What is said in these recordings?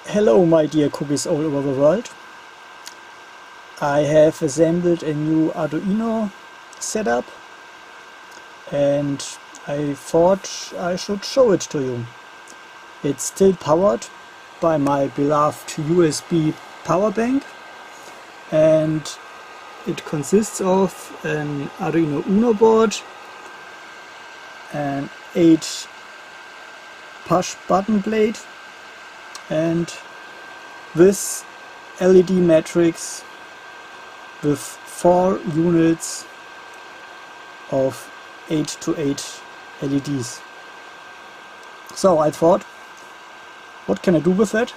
Hello my dear cookies all over the world. I have assembled a new Arduino setup and I thought I should show it to you. It's still powered by my beloved USB power bank and it consists of an Arduino Uno board, an 8 push button blade and this LED matrix with 4 units of 8 to 8 LEDs. So I thought, what can I do with it?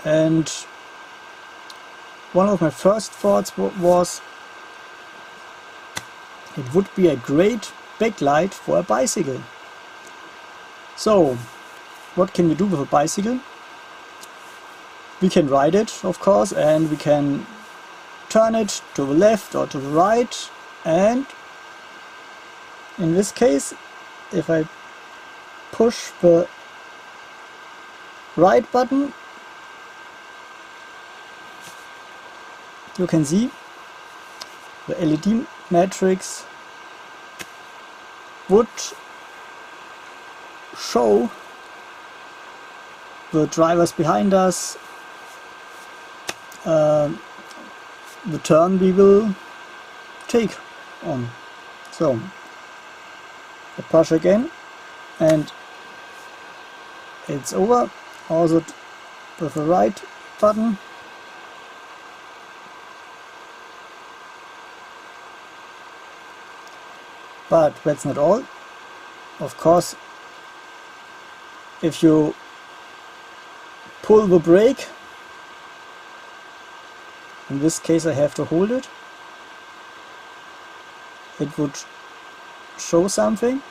And one of my first thoughts was it would be a great backlight for a bicycle. So what can we do with a bicycle? We can ride it, of course, and we can turn it to the left or to the right, and in this case, if I push the right button, you can see the LED matrix would show the drivers behind us, the turn we will take on. So I push again and it's over, also with the right button. But that's not all. Of course, if you pull the brake, in this case I have to hold it, it would show something,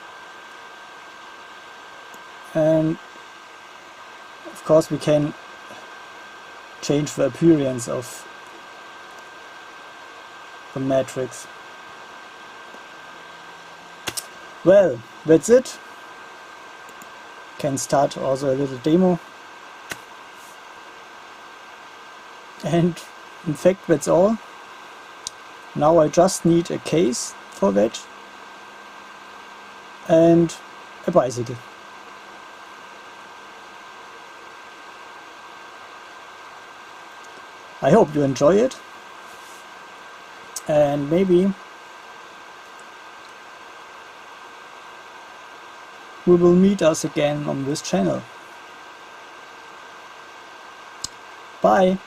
and of course we can change the appearance of the matrix. Well, that's it. Can start also a little demo. And in fact that's all. Now I just need a case for that and a bicycle. I hope you enjoy it, and maybe we will meet us again on this channel. Bye!